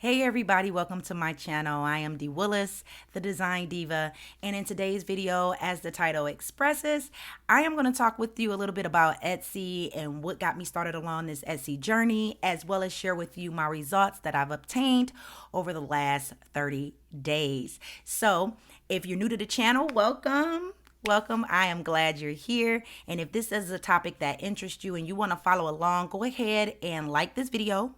Hey everybody, welcome to my channel. I am Willis, the Design Diva, and in today's video, as the title expresses, I am going to talk with you a little bit about Etsy and what got me started along this Etsy journey, as well as share with you my results that I've obtained over the last 30 days. So, if you're new to the channel, welcome. Welcome. I am glad you're here. And if this is a topic that interests you and you want to follow along, go ahead and like this video.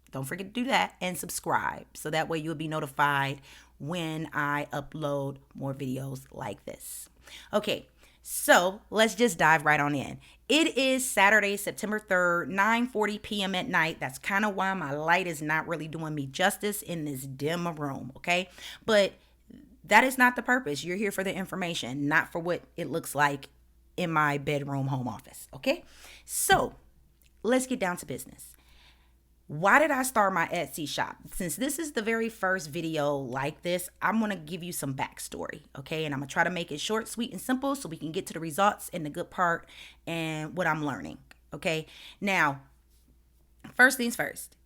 Don't forget to do that and subscribe so that way you'll be notified when I upload more videos like this. Okay, so let's just dive right on in. It is Saturday, September 3rd, 9:40 p.m. at night. That's kind of why my light is not really doing me justice in this dim room, okay? But that is not the purpose. You're here for the information, not for what it looks like in my bedroom home office, okay? So let's get down to business. Why did I start my Etsy shop? Since this is the very first video like this, I'm going to give you some backstory, okay? And I'm going to try to make it short, sweet, and simple so we can get to the results and the good part and what I'm learning, okay? Now, first things first.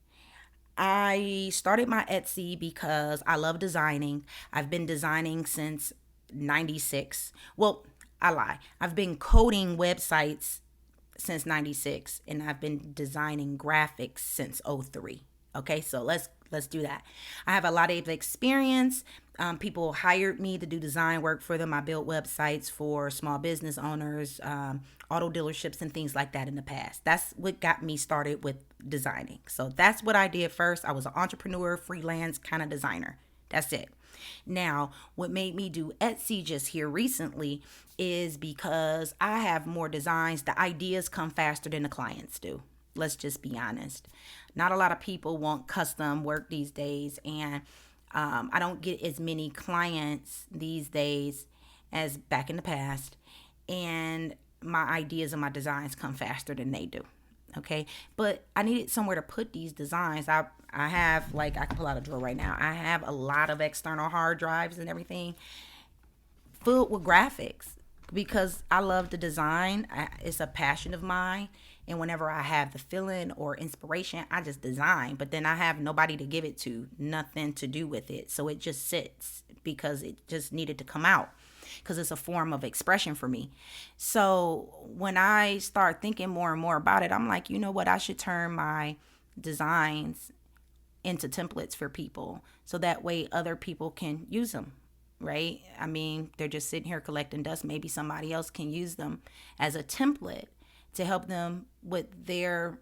I started my Etsy because I love designing. I've been designing since 96. Well, I lie. I've been coding websites since 96 and I've been designing graphics since '03. Okay, so let's do that. I have a lot of experience. People hired me to do design work for them. I built websites for small business owners, auto dealerships, and things like that in the past. That's what got me started with designing. So that's what I did first. I was an entrepreneur, freelance kind of designer. That's it. Now, what made me do Etsy just here recently is because I have more designs. The ideas come faster than the clients do. Let's just be honest. Not a lot of people want custom work these days, and I don't get as many clients these days as back in the past, and my ideas and my designs come faster than they do. Okay, but I needed somewhere to put these designs. I have, like, I can pull out a drawer right now. I have a lot of external hard drives and everything filled with graphics because I love the design. It's a passion of mine. And whenever I have the feeling or inspiration, I just design. But then I have nobody to give it to, nothing to do with it. So it just sits because it just needed to come out because it's a form of expression for me. So when I start thinking more and more about it, I'm like, you know what? I should turn my designs into templates for people so that way other people can use them, right? I mean, they're just sitting here collecting dust. Maybe somebody else can use them as a template to help them with their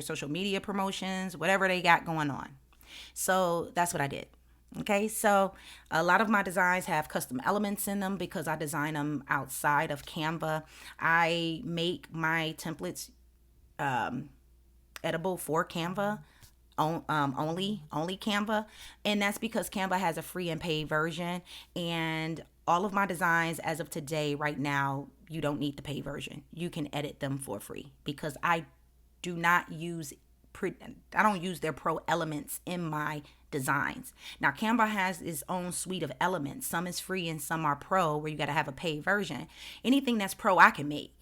social media promotions, whatever they got going on. So that's what I did. Okay, so a lot of my designs have custom elements in them because I design them outside of Canva. I make my templates editable for Canva, only Canva, and that's because Canva has a free and paid version, and all of my designs as of today, right now, you don't need the paid version. You can edit them for free because I don't use their pro elements in my designs. Now, Canva has its own suite of elements. Some is free and some are pro, where you got to have a paid version. Anything that's pro, I can make.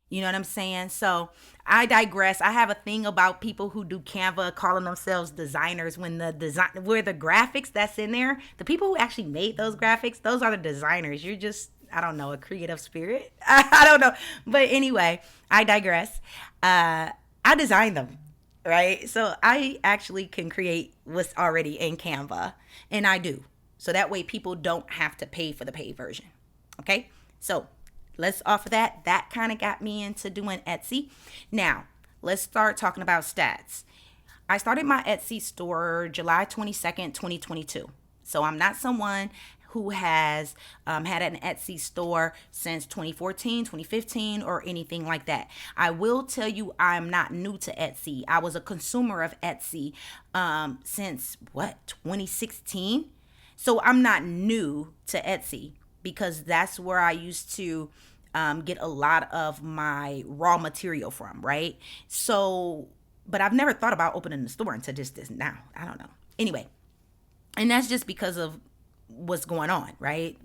You know what I'm saying? So I digress. I have a thing about people who do Canva calling themselves designers when the graphics that's in there, the people who actually made those graphics, those are the designers. You're just, I don't know, a creative spirit. I don't know. But anyway, I digress. I designed them, right? So I actually can create what's already in Canva, and I do. So that way people don't have to pay for the paid version. Okay? So let's offer that. That kind of got me into doing Etsy. Now, let's start talking about stats. I started my Etsy store July 22nd, 2022. So I'm not someone who has had an Etsy store since 2014, 2015, or anything like that. I will tell you I'm not new to Etsy. I was a consumer of Etsy since, 2016? So I'm not new to Etsy because that's where I used to get a lot of my raw material from, right? So, but I've never thought about opening the store until just this now. I don't know. Anyway, and that's just because of what's going on, right?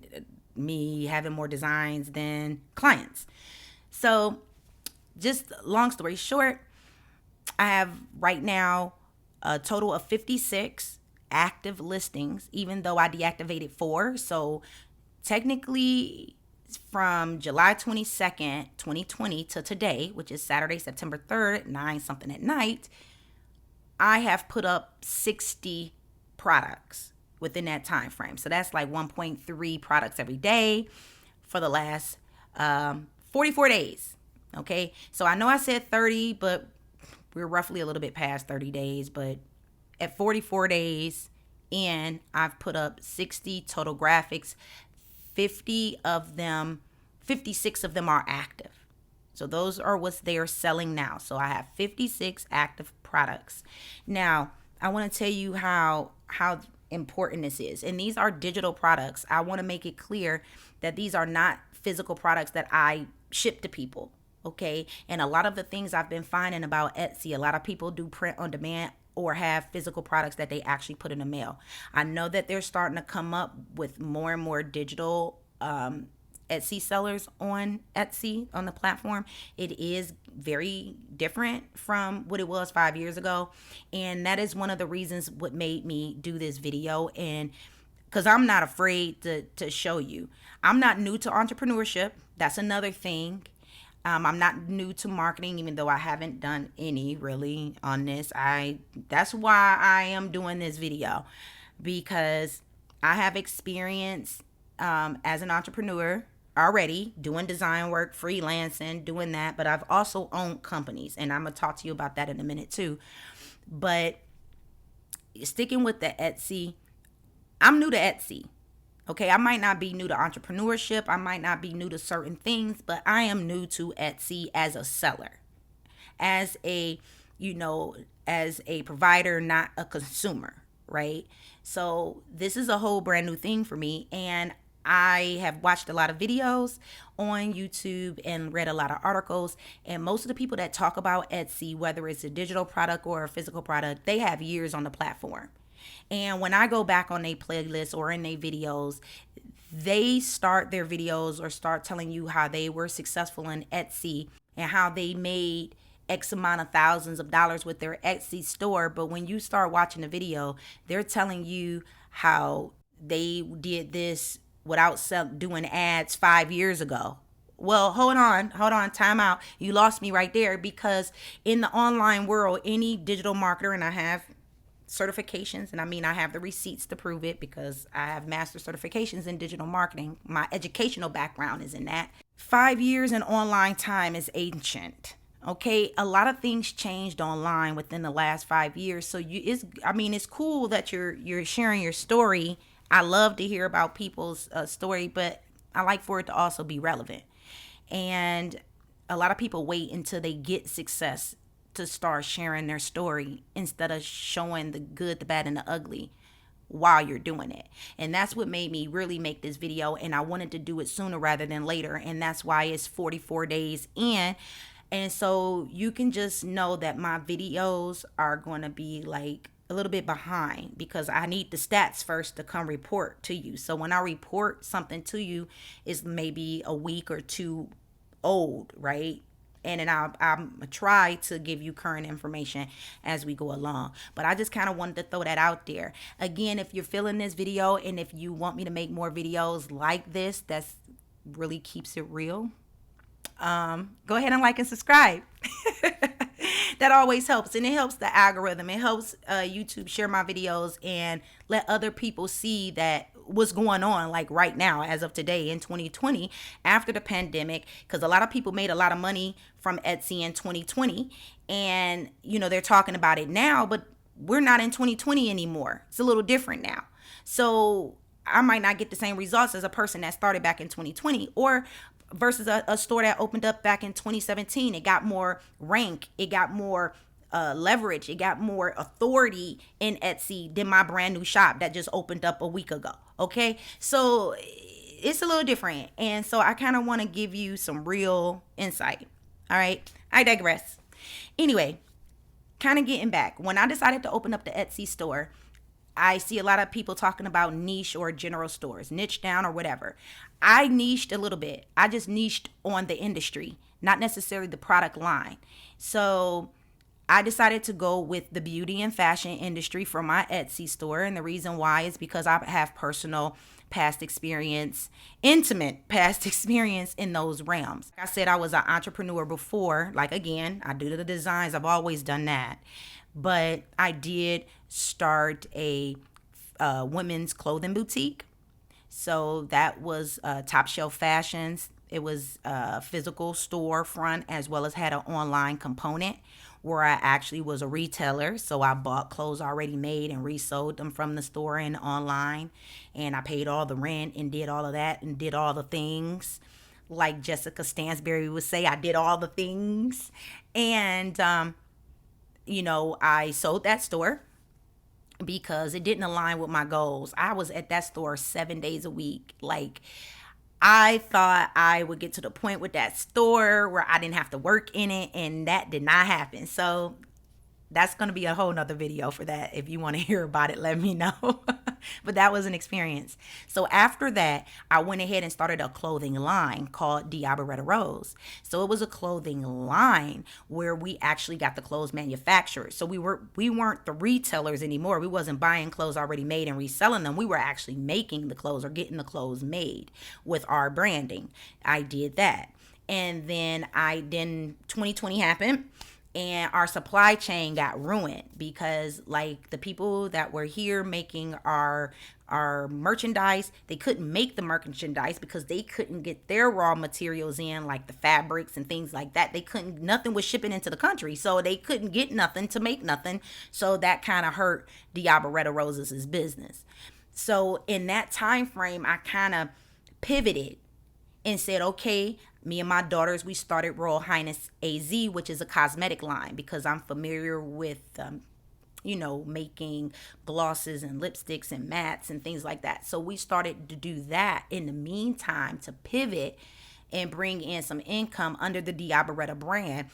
Me having more designs than clients. So just long story short, I have right now a total of 56 active listings, even though I deactivated 4. So technically, from July 22nd, 2020 to today, which is Saturday, September 3rd, 9 something at night, I have put up 60 products within that time frame. So that's like 1.3 products every day for the last 44 days. Okay, so I know I said 30, but we're roughly a little bit past 30 days. But at 44 days in, I've put up 60 total graphics. 56 of them are active. So those are what they are selling now. So I have 56 active products. Now, I want to tell you how important this is. And these are digital products. I want to make it clear that these are not physical products that I ship to people. Okay? And a lot of the things I've been finding about Etsy, a lot of people do print on demand or have physical products that they actually put in the mail. I know that they're starting to come up with more and more digital Etsy sellers on Etsy, on the platform. It is very different from what it was 5 years ago. And that is one of the reasons what made me do this video. And because I'm not afraid to show you. I'm not new to entrepreneurship. That's another thing. I'm not new to marketing, even though I haven't done any really on this. That's why I am doing this video, because I have experience as an entrepreneur already, doing design work, freelancing, doing that. But I've also owned companies, and I'm going to talk to you about that in a minute too. But sticking with the Etsy, I'm new to Etsy. Okay, I might not be new to entrepreneurship. I might not be new to certain things, but I am new to Etsy as a seller, as a provider, not a consumer, right? So this is a whole brand new thing for me. And I have watched a lot of videos on YouTube and read a lot of articles. And most of the people that talk about Etsy, whether it's a digital product or a physical product, they have years on the platform. And when I go back on their playlist or in their videos, they start their videos or start telling you how they were successful in Etsy and how they made X amount of thousands of dollars with their Etsy store. But when you start watching the video, they're telling you how they did this without doing ads 5 years ago. Well, hold on, time out. You lost me right there, because in the online world, any digital marketer, and I have certifications, and I have the receipts to prove it because I have master certifications in digital marketing. My educational background is in that. 5 years in online time is ancient. Okay, a lot of things changed online within the last 5 years. So it's cool that you're sharing your story. I love to hear about people's story, but I like for it to also be relevant. And a lot of people wait until they get success to start sharing their story instead of showing the good, the bad, and the ugly while you're doing it. And that's what made me really make this video. And I wanted to do it sooner rather than later. And that's why it's 44 days in. And so you can just know that my videos are going to be like a little bit behind, because I need the stats first to come report to you. So when I report something to you, is maybe a week or two old, right? And then I'll try to give you current information as we go along. But I just kind of wanted to throw that out there. Again, if you're feeling this video and if you want me to make more videos like this, that's really keeps it real, go ahead and like and subscribe. That always helps, and it helps the algorithm. It helps YouTube share my videos and let other people see that what's going on, like right now, as of today in 2020, after the pandemic, because a lot of people made a lot of money from Etsy in 2020, and they're talking about it now, but we're not in 2020 anymore. It's a little different now. So I might not get the same results as a person that started back in 2020, or versus a store that opened up back in 2017. It got more rank, it got more leverage, it got more authority in Etsy than my brand new shop that just opened up a week ago. Okay, so it's a little different, and so I kind of want to give you some real insight. All right, I digress. Anyway, kind of getting back, when I decided to open up the Etsy store, I see a lot of people talking about niche or general stores, niche down or whatever. I niched a little bit. I just niched on the industry, not necessarily the product line. So I decided to go with the beauty and fashion industry for my Etsy store. And the reason why is because I have personal past experience, intimate past experience in those realms. Like I said, I was an entrepreneur before. Like, again, I do the designs, I've always done that. But I did start a women's clothing boutique. So that was Top Shelf Fashions. It was a physical storefront as well as had an online component where I actually was a retailer. So I bought clothes already made and resold them from the store and online. And I paid all the rent and did all of that and did all the things. Like Jessica Stansberry would say, I did all the things. And, I sold that store because it didn't align with my goals. I was at that store 7 days a week. Like, I thought I would get to the point with that store where I didn't have to work in it, and that did not happen. So that's going to be a whole nother video for that. If you want to hear about it, let me know. But that was an experience. So after that, I went ahead and started a clothing line called Diaboretta Rose. So it was a clothing line where we actually got the clothes manufactured. So we weren't the retailers anymore. We wasn't buying clothes already made and reselling them. We were actually making the clothes or getting the clothes made with our branding. I did that. And then 2020 happened. And our supply chain got ruined because, like, the people that were here making our merchandise, they couldn't make the merchandise because they couldn't get their raw materials in, like the fabrics and things like that. Nothing was shipping into the country, so they couldn't get nothing to make nothing. So that kind of hurt Diaboretta Roses' business. So in that time frame, I kind of pivoted and said, okay, me and my daughters, we started Royal Highness AZ, which is a cosmetic line, because I'm familiar with, making glosses and lipsticks and mattes and things like that. So we started to do that in the meantime to pivot and bring in some income under the Diaboretta brand.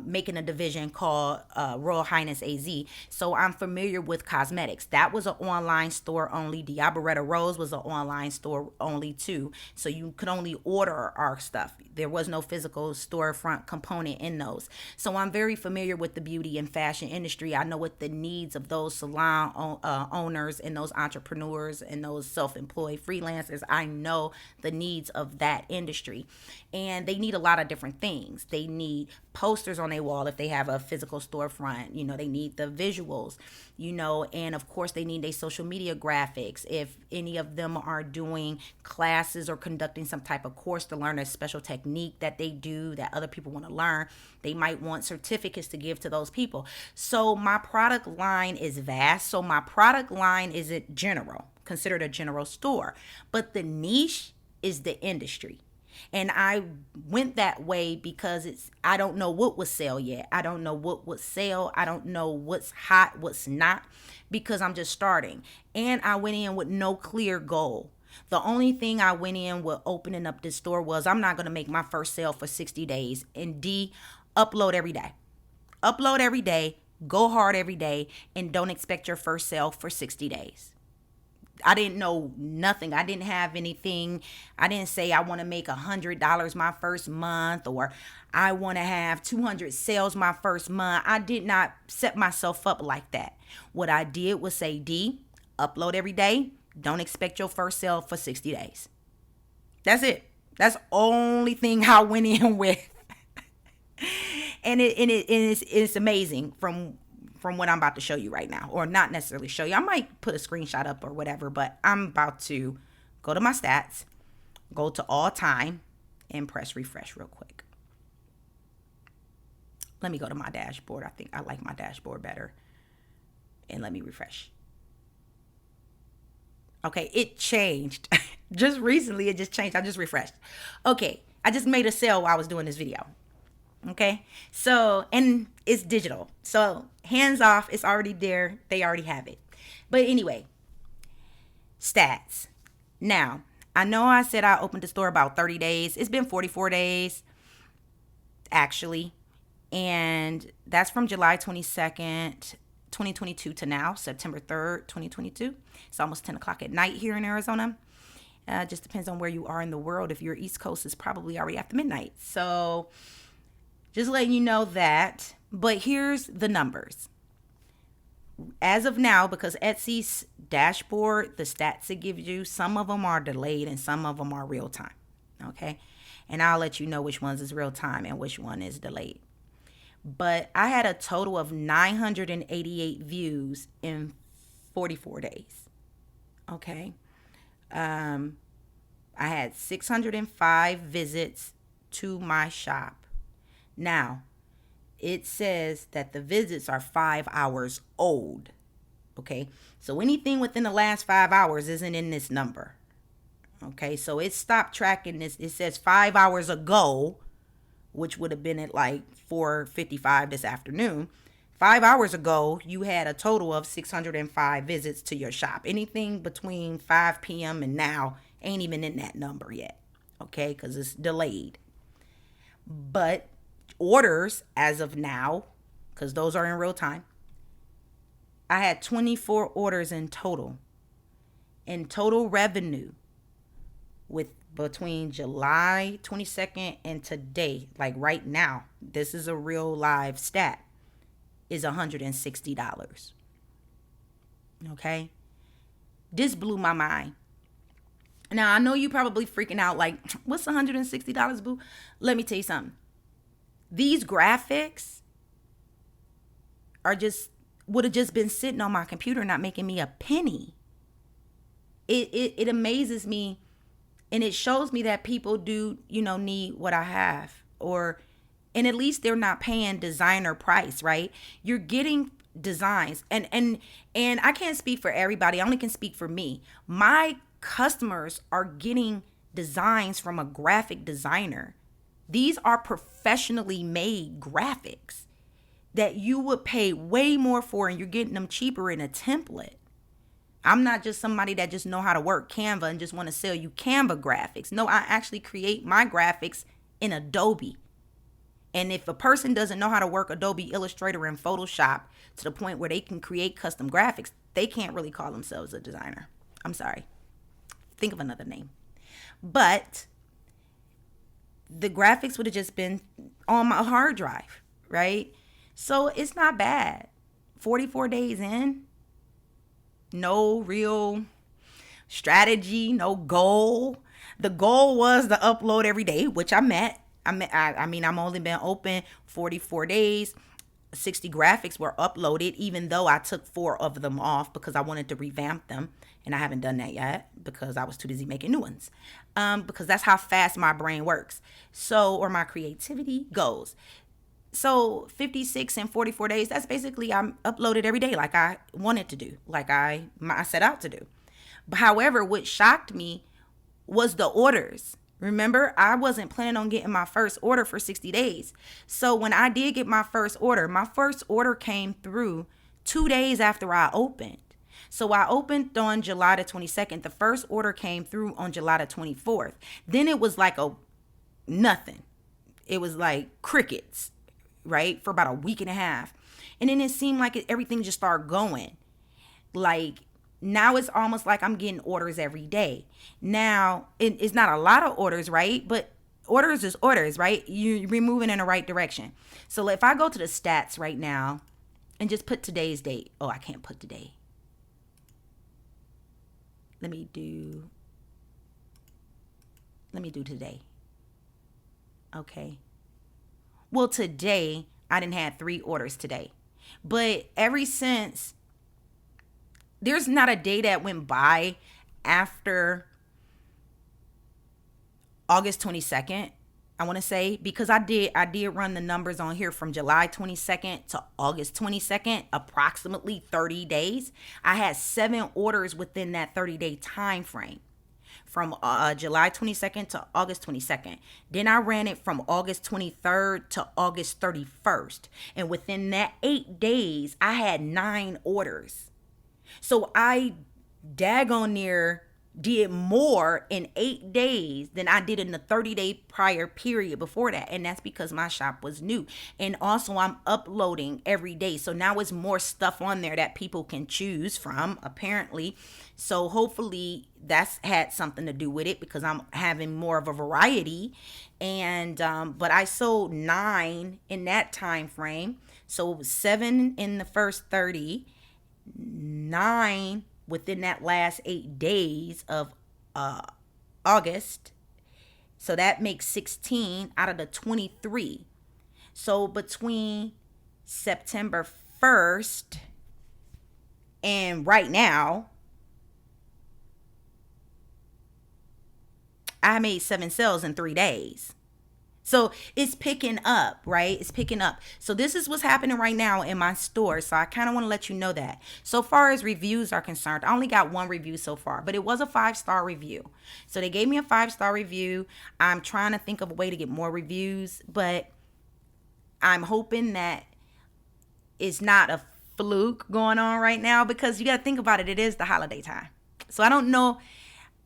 Making a division called Royal Highness AZ. So I'm familiar with cosmetics. That was an online store only. Diaboretta Rose was an online store only too. So you could only order our stuff. There was no physical storefront component in those. So I'm very familiar with the beauty and fashion industry. I know what the needs of those salon owners and those entrepreneurs and those self-employed freelancers. I know the needs of that industry. And they need a lot of different things. They need posters on their wall if they have a physical storefront. They need the visuals, and of course they need their social media graphics. If any of them are doing classes or conducting some type of course to learn a special technique that they do that other people want to learn, they might want certificates to give to those people. So my product line is vast. So my product line isn't considered a general store, but the niche is the industry. And I went that way because I don't know what would sell yet. I don't know what would sell. I don't know what's hot, what's not, because I'm just starting. And I went in with no clear goal. The only thing I went in with opening up this store was I'm not going to make my first sale for 60 days. And upload every day. Upload every day. Go hard every day. And don't expect your first sale for 60 days. I didn't know nothing. I didn't have anything. I didn't say I want to make $100 my first month, or I want to have 200 sales my first month. I did not set myself up like that. What I did was say, upload every day. Don't expect your first sale for 60 days. That's it. That's the only thing I went in with. And it's amazing from what I'm about to show you right now, or not necessarily show you. I might put a screenshot up or whatever, but I'm about to go to my stats, go to all time, and press refresh real quick. Let me go to my dashboard. I think I like my dashboard better. And let me refresh. Okay, it changed. Just recently, it just changed. I just refreshed. Okay, I just made a sale while I was doing this video. Okay, so, and it's digital. So hands off, it's already there. They already have it. But anyway, stats. Now, I know I said I opened the store about 30 days. It's been 44 days, actually. And that's from July 22nd, 2022 to now, September 3rd, 2022. It's almost 10 o'clock at night here in Arizona. Just depends on where you are in the world. If you're East Coast, it's probably already after midnight. So just letting you know that. But here's the numbers. As of now, because Etsy's dashboard, the stats it gives you, some of them are delayed and some of them are real time. Okay. And I'll let you know which ones is real time and which one is delayed. But I had a total of 988 views in 44 days. Okay. I had 605 visits to my shop. Now, it says that the visits are 5 hours old. Okay. So anything within the last 5 hours isn't in this number. Okay. So it stopped tracking this. It says 5 hours ago, which would have been at like 4:55 this afternoon. 5 hours ago, you had a total of 605 visits to your shop. Anything between 5 p.m. and now ain't even in that number yet. Okay. Because it's delayed. But orders as of now, because those are in real time, I had 24 orders in total. In total revenue with between July 22nd and today, like right now, this is a real live stat, is $160. Okay? This blew my mind. Now, I know you probably freaking out like, what's $160, boo? Let me tell you something. These graphics would have just been sitting on my computer not making me a penny. It amazes me, and it shows me that people do, need what I have, and at least they're not paying designer price, right? You're getting designs, and I can't speak for everybody. I only can speak for me. My customers are getting designs from a graphic designer. These are professionally made graphics that you would pay way more for, and you're getting them cheaper in a template. I'm not just somebody that just know how to work Canva and just want to sell you Canva graphics. No, I actually create my graphics in Adobe. And if a person doesn't know how to work Adobe Illustrator and Photoshop to the point where they can create custom graphics, they can't really call themselves a designer. I'm sorry. Think of another name. But the graphics would have just been on my hard drive, right? So it's not bad. 44 days in, no real strategy, no goal. The goal was to upload every day, which I met. I'm only been open 44 days. 60 graphics were uploaded, even though I took 4 of them off because I wanted to revamp them. And I haven't done that yet because I was too busy making new ones. Because that's how fast my brain works. Or my creativity goes. So 56 and 44 days, that's basically I'm uploaded every day like I wanted to do, like I set out to do. But however, what shocked me was the orders. Remember, I wasn't planning on getting my first order for 60 days. So when I did get my first order came through 2 days after I opened. So I opened on July the 22nd. The first order came through on July the 24th. Then it was like nothing. It was like crickets, right? For about a week and a half. And then it seemed like everything just started going. Like now it's almost like I'm getting orders every day. Now it's not a lot of orders, right? But orders is orders, right? You're moving in the right direction. So if I go to the stats right now and just put today's date. Oh, I can't put today. Let me do today. Okay. Well, today I didn't have 3 orders today. But ever since, there's not a day that went by after August 22nd, I want to say, because I did run the numbers on here from July 22nd to August 22nd, approximately 30 days. I had 7 orders within that 30-day time frame from July 22nd to August 22nd. Then I ran it from August 23rd to August 31st. And within that 8 days, I had 9 orders. So I daggone near did more in 8 days than I did in the 30-day prior period before that. And that's because my shop was new. And also I'm uploading every day. So now it's more stuff on there that people can choose from, apparently. So hopefully that's had something to do with it because I'm having more of a variety. And but I sold 9 in that time frame. So 7 in the first 30, 9 within that last 8 days of August. So that makes 16 out of the 23. So between September 1st and right now, I made 7 sales in 3 days. So it's picking up, right? It's picking up. So this is what's happening right now in my store. So I kind of want to let you know that. So far as reviews are concerned, I only got 1 review so far, but it was a 5-star review. So they gave me a 5-star review. I'm trying to think of a way to get more reviews, but I'm hoping that it's not a fluke going on right now, because you got to think about it. It is the holiday time. So I don't know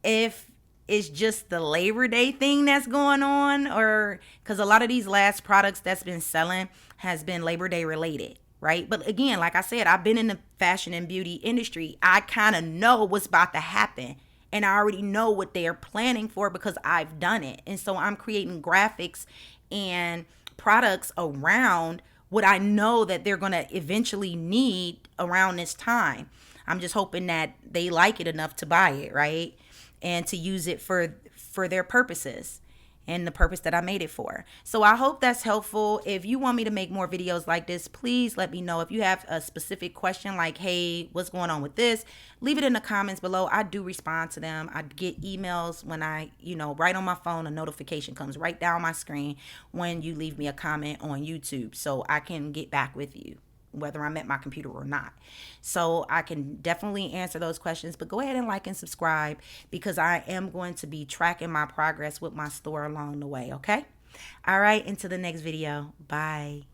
if it's just the Labor Day thing that's going on, or because a lot of these last products that's been selling has been Labor Day related, right? But again, like I said, I've been in the fashion and beauty industry. I kind of know what's about to happen, and I already know what they are planning for because I've done it. And so I'm creating graphics and products around what I know that they're going to eventually need around this time. I'm just hoping that they like it enough to buy it, right? And to use it for their purposes and the purpose that I made it for. So I hope that's helpful. If you want me to make more videos like this, please let me know. If you have a specific question like, hey, what's going on with this? Leave it in the comments below. I do respond to them. I get emails when I, right on my phone, a notification comes right down my screen when you leave me a comment on YouTube, so I can get back with you, whether I'm at my computer or not. So I can definitely answer those questions, but go ahead and like and subscribe, because I am going to be tracking my progress with my store along the way, okay? All right, until the next video. Bye.